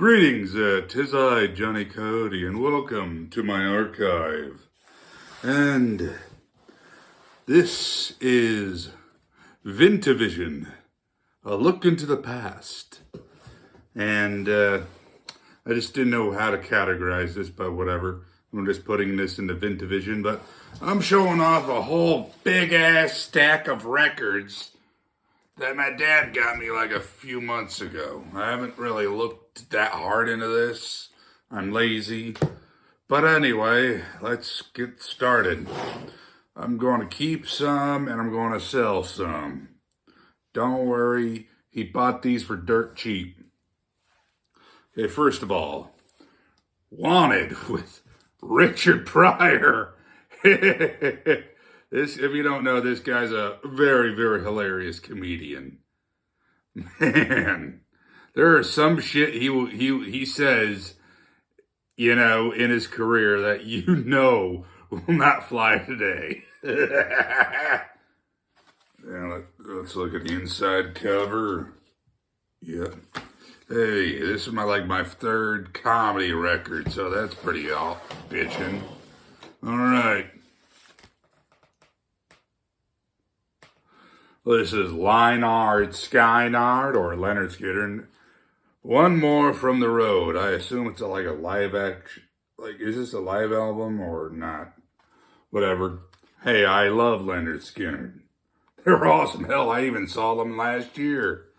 Greetings, 'tis I, Johnny Cody, and welcome to my archive. And this is VintaVision, a look into the past. And I just didn't know how to categorize this, but whatever. I'm just putting this into VintaVision, but I'm showing off a whole big-ass stack of records that my dad got me like a few months ago. I haven't really looked that hard into this. I'm lazy. But anyway, let's get started. I'm going to keep some and I'm going to sell some. Don't worry, he bought these for dirt cheap. Okay, first of all, Wanted with Richard Pryor. This, if you don't know, this guy's a very, very hilarious comedian. Man, there are some shit he says, you know, in his career that will not fly today. Yeah, let's look at the inside cover. Yeah. Hey, this is my third comedy record, so that's pretty all bitchin'. All right. This is Lynard Skynard or Leonard Skinner. One More from the Road. I assume it's like a live action. Like, is this a live album or not? Whatever. Hey, I love Leonard Skinner. They're awesome. Hell, I even saw them last year.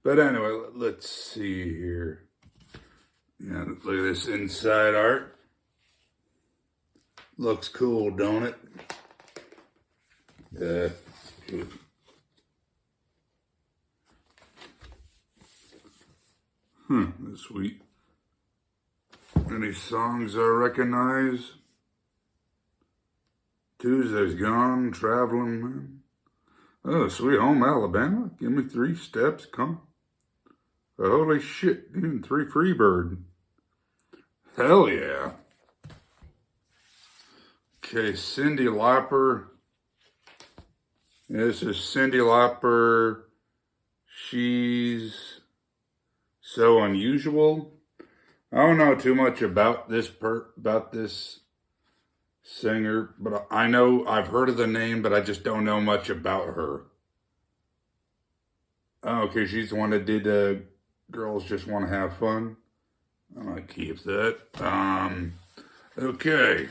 But anyway, let's see here. Yeah, look at this inside art. Looks cool, don't it? That's sweet. Any songs I recognize? Tuesday's Gone, Traveling Man. Oh, Sweet Home Alabama. Give me 3 steps, come. Oh, holy shit, even 3 Freebird. Hell yeah. Okay, Cyndi Lauper. This is Cyndi Lauper. She's So Unusual. I don't know too much about this singer, but I know I've heard of the name, but I just don't know much about her. Oh, okay, she's the one that did Girls Just Want to Have Fun. I might keep that. Okay.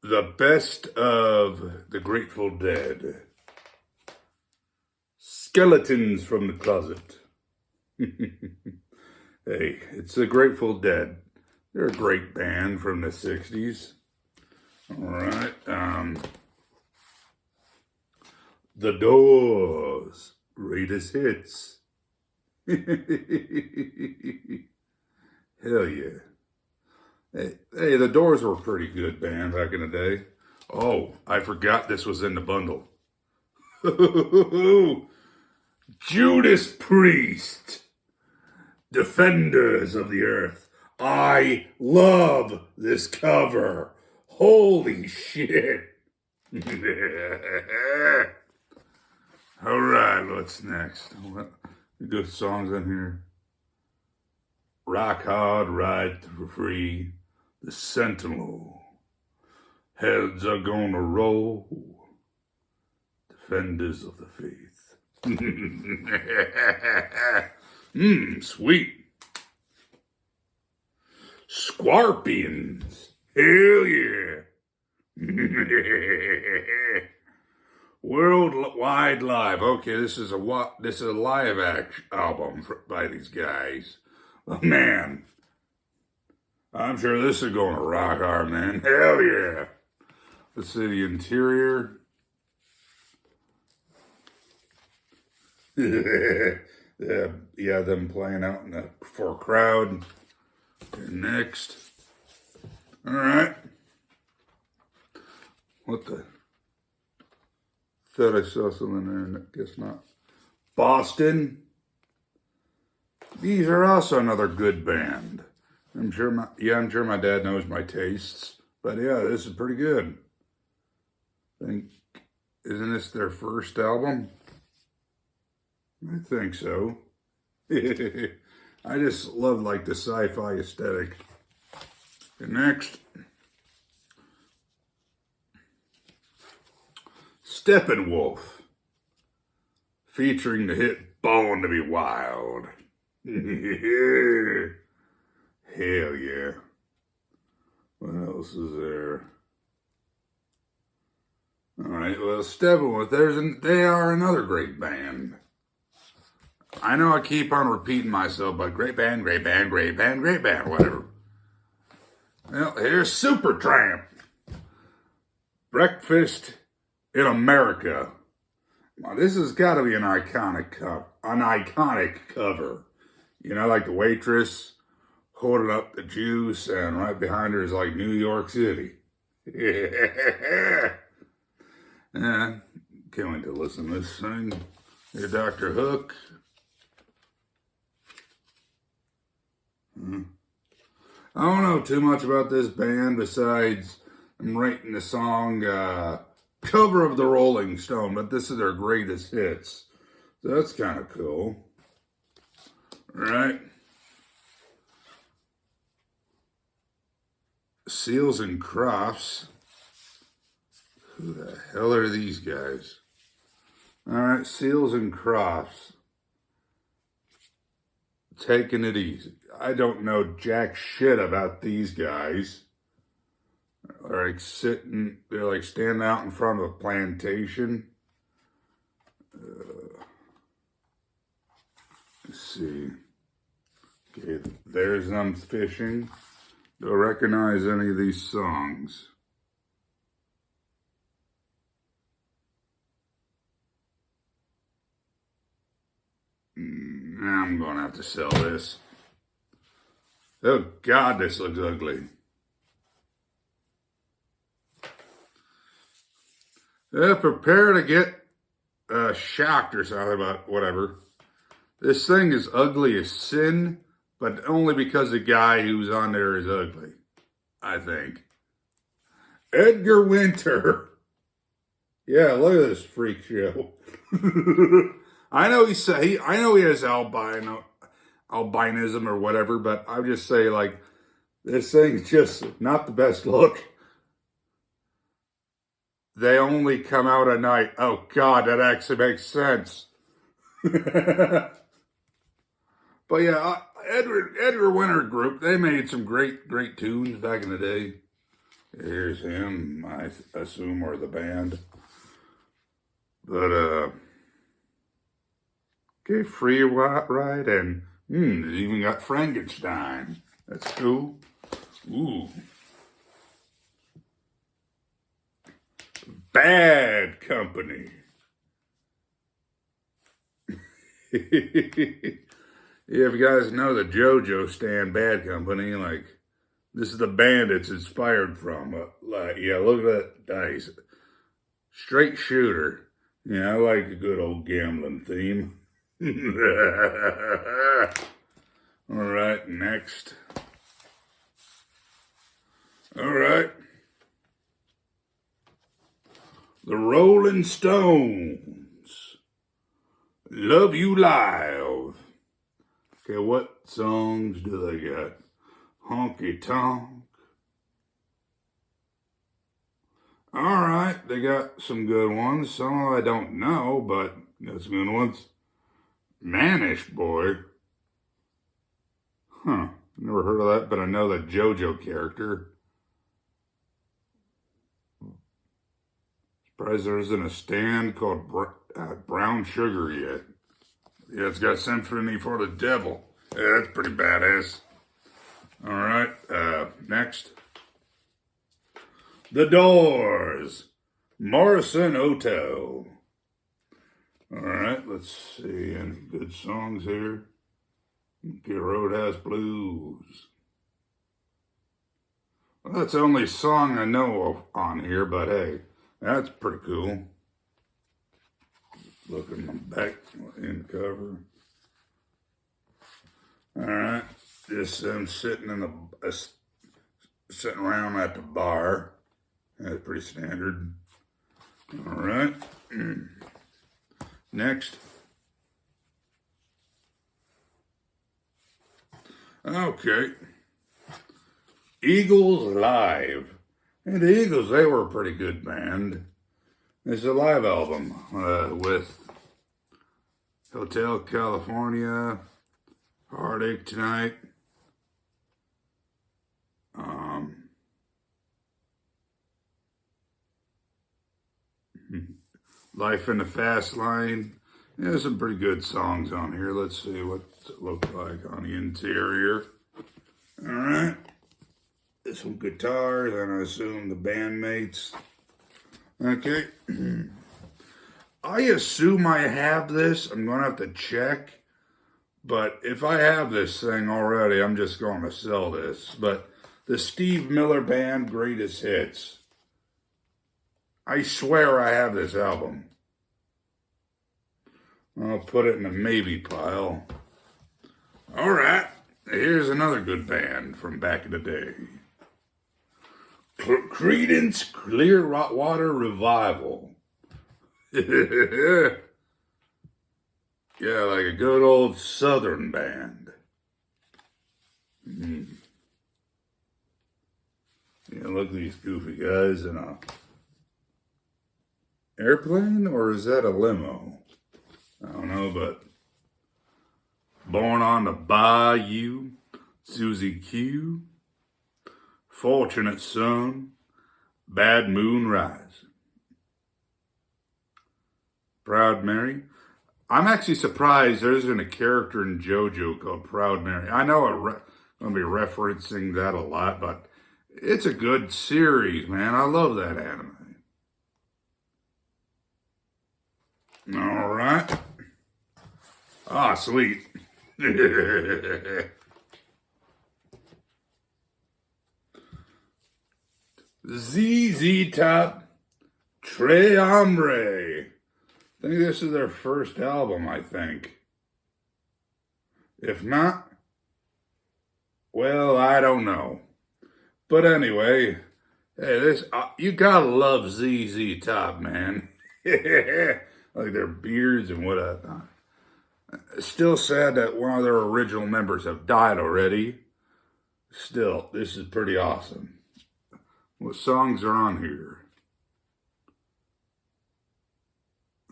The Best of the Grateful Dead. Skeletons from the Closet. Hey, it's the Grateful Dead. They're a great band from the 60s. All right. The Doors. Greatest Hits. Hell yeah. Hey, the Doors were a pretty good band back in the day. Oh, I forgot this was in the bundle. Judas Priest. Defenders of the Earth. I love this cover. Holy shit. All right, what's next? Good songs in here. Rock Hard, Ride Free. The Sentinel. Heads Are Gonna Roll. Defenders of the Faith. Sweet. Scorpions. Hell yeah. Worldwide Live. Okay, this is a live album by these guys. Oh, man. I'm sure this is going to rock hard, man. Hell yeah. Let's see the interior. Yeah, them playing out for a crowd. Okay, next. All right. What the? Thought I saw something there, I guess not. Boston. These are also another good band. I'm sure my dad knows my tastes. But yeah, this is pretty good. Isn't this their first album? I think so. I just love like the sci-fi aesthetic. And next, Steppenwolf, featuring the hit Born to Be Wild. Hell yeah. What else is there? All right, well, Steppenwolf, they are another great band. I know I keep on repeating myself, but great band, great band, great band, great band, whatever. Well, here's Supertramp. Breakfast in America. Now, this has got to be an iconic cover. You know, like the waitress holding up the juice, and right behind her is like New York City. Yeah. Can't wait to listen to this thing. Hey, Dr. Hook. I don't know too much about this band besides I'm writing the song cover of the Rolling Stone, but this is their greatest hits. So that's kind of cool. All right. Seals and Crofts. Who the hell are these guys? All right, Seals and Crofts. Taking it easy. I don't know jack shit about these guys. They're like standing out in front of a plantation. Let's see. Okay, there's them fishing. Do I recognize any of these songs? I'm going to have to sell this. Oh, God, this looks ugly. Prepare to get shocked or something, but whatever. This thing is ugly as sin, but only because the guy who's on there is ugly, I think. Edgar Winter. Yeah, look at this freak show. I know he has albinism or whatever, but I'll just say, like, this thing's just not the best look. They only come out at night. Oh, God, that actually makes sense. But yeah, Edgar Winter Group, they made some great tunes back in the day. Here's him, I assume, or the band. But, okay, Free Ride, and, it's even got Frankenstein. That's cool. Ooh. Bad Company. Yeah, if you guys know the JoJo stand Bad Company, like, this is the band it's inspired from. Like, yeah, look at that dice. Straight shooter. Yeah, I like a good old gambling theme. All right, next. All right. The Rolling Stones. Love You Live. Okay, what songs do they got? Honky Tonk. All right, they got some good ones. Some I don't know, but got some good ones. Manish Boy. Huh, never heard of that, but I know the JoJo character. Surprised there isn't a stand called Brown Sugar yet. Yeah, it's got Symphony for the Devil. Yeah, that's pretty badass. All right, next. The Doors. Morrison Hotel. All right, let's see. Any good songs here? Get Roadhouse Blues. Well, that's the only song I know of on here, but hey, that's pretty cool. Look at my back in cover. All right, just them sitting sitting around at the bar. That's pretty standard. All right. Next. Okay. Eagles Live. And the Eagles, they were a pretty good band. It's a live album with Hotel California, Heartache Tonight, Life in the Fast Lane. Yeah, there's some pretty good songs on here. Let's see what it looks like on the interior. All right. Some guitars, and I assume the bandmates. Okay. I assume I have this. I'm going to have to check. But if I have this thing already, I'm just going to sell this. But the Steve Miller Band Greatest Hits. I swear I have this album. I'll put it in the maybe pile. All right. Here's another good band from back in the day. Creedence Clearwater Revival. Yeah, like a good old Southern band. Yeah, look at these goofy guys in a airplane, or is that a limo? I don't know, but Born on the Bayou, Susie Q, Fortunate Son, Bad Moon Rise, Proud Mary. I'm actually surprised there isn't a character in JoJo called Proud Mary. I know I'm going to be referencing that a lot, but it's a good series, man. I love that anime. All right. Ah, sweet. ZZ Top, Tres Hombre. I think this is their first album, I think. If not, well, I don't know. But anyway, hey, this you gotta love ZZ Top, man. Like their beards and whatnot. Still sad that one of their original members have died already. Still, this is pretty awesome. What songs are on here?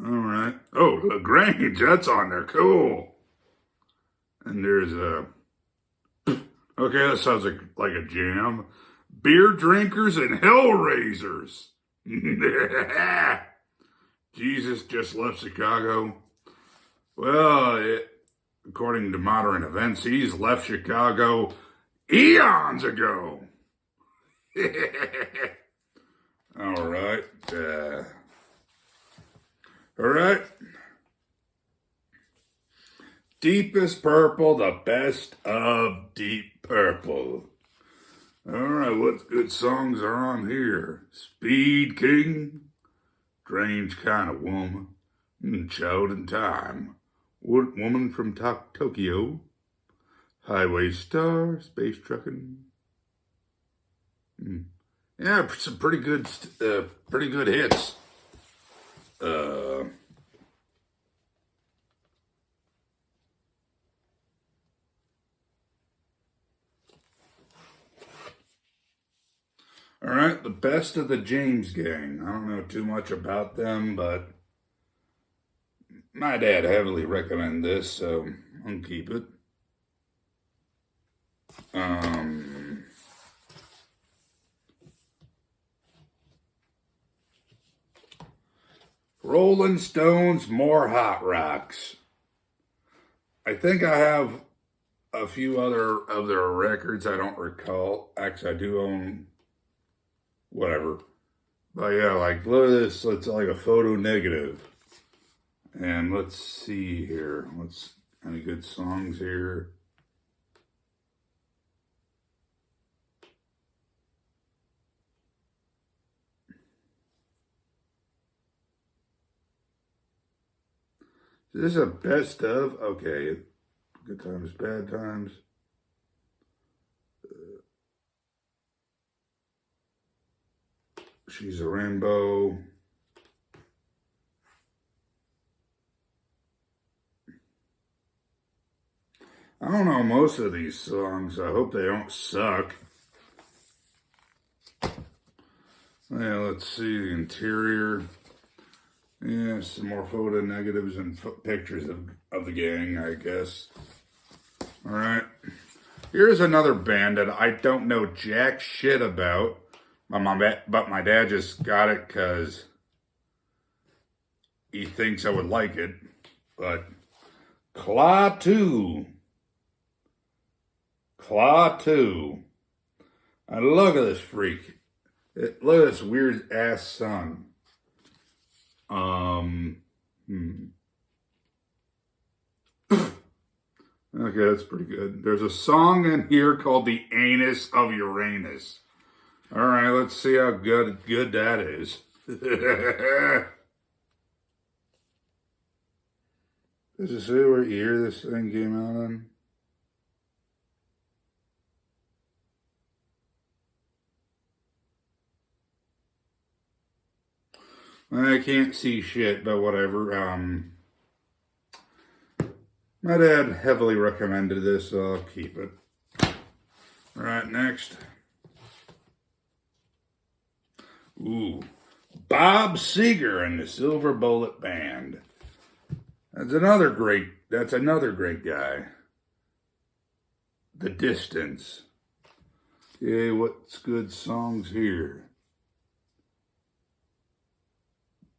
All right. Oh, LaGrange, that's on there. Cool. And there's a... Okay, that sounds like a jam. Beer Drinkers and Hellraisers. Jesus just left Chicago. Well, according to modern events, he's left Chicago eons ago. All right. All right. Deepest Purple, the best of Deep Purple. All right, what good songs are on here? Speed King, Strange Kind of Woman, Child in Time, Woman from Tokyo, Highway Star, Space Truckin'. Yeah, some pretty good hits. All right, the best of the James Gang. I don't know too much about them, but my dad heavily recommended this, so I'll keep it. Rolling Stones, More Hot Rocks. I think I have a few other of their records. I don't recall. Actually, I do own whatever. But yeah, like, look at this. It's like a photo negative. And let's see here. Any good songs here? Is this a best of? Okay. Good times, bad times. She's a Rainbow. I don't know most of these songs. I hope they don't suck. Yeah, let's see the interior. Yeah, some more photo negatives and pictures of the gang, I guess. All right. Here's another band that I don't know jack shit about, but my dad just got it because he thinks I would like it. But Claw 2. Claw 2. And look at this freak. Look at this weird ass song. Okay, that's pretty good. There's a song in here called The Anus of Uranus. All right, let's see how good that is. Does it say what year this thing came out in? I can't see shit, but whatever. My dad heavily recommended this, so I'll keep it. All right, next. Ooh, Bob Seger and the Silver Bullet Band. That's another great guy. The Distance. Okay, what's good songs here?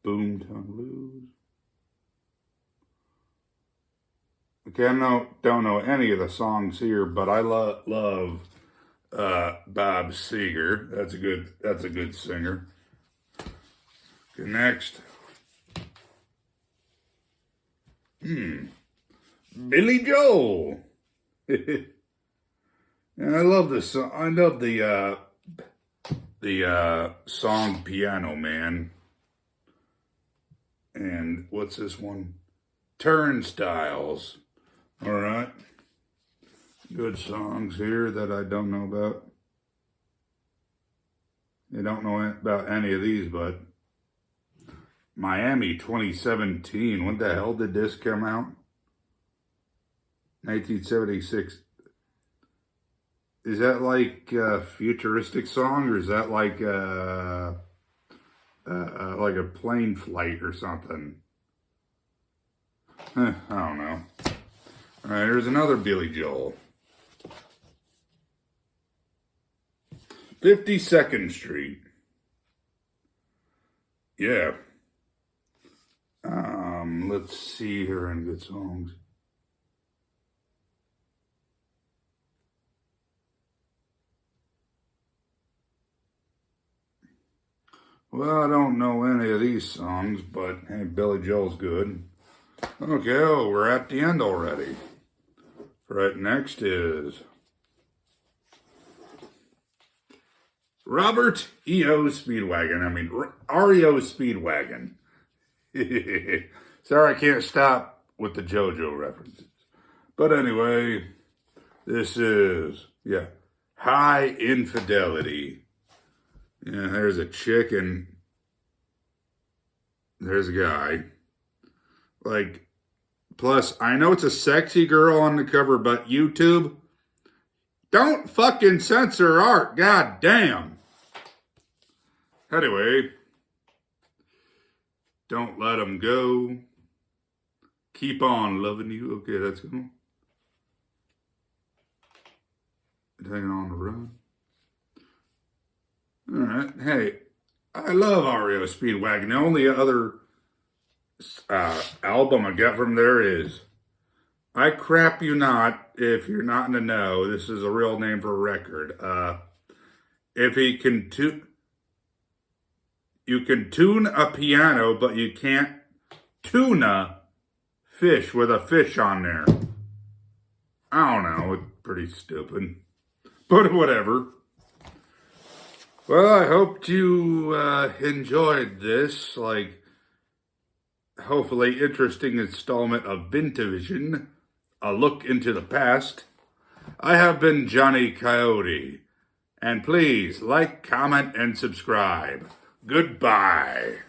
Boomtown Blues. Okay, I don't know any of the songs here, but I love Bob Seger. That's a good singer. Okay, next. Billy Joel. And I love this song. I love the song Piano Man. And what's this one? Turnstiles. All right. Good songs here that I don't know about. I don't know about any of these, but Miami 2017. When the hell did this come out? 1976. Is that like a futuristic song, or is that like a plane flight or something? I don't know. All right, here's another Billy Joel. 52nd Street. Yeah. Let's see here on good songs. Well, I don't know any of these songs, but hey, Billy Joel's good. Okay, we're at the end already. Right next is Robert E.O. Speedwagon. I mean, REO Speedwagon. Sorry, I can't stop with the JoJo references. But anyway, this is, High Infidelity. Yeah, there's a chick and there's a guy. Like, plus, I know it's a sexy girl on the cover, but YouTube, don't fucking censor art. God damn. Anyway, don't let them go. Keep on loving you. Okay, that's cool. Hanging on the run. All right. Hey, I love REO Speedwagon. The only other album I got from there is I Crap You Not. If you're not in the know, this is a real name for a record. If he can you can tune a piano, but you can't tuna fish with a fish on there. I don't know. It's pretty stupid, but whatever. Well, I hope you enjoyed this, hopefully interesting installment of VintaVision, a look into the past. I have been Johnny Coyote, and please like, comment, and subscribe. Goodbye.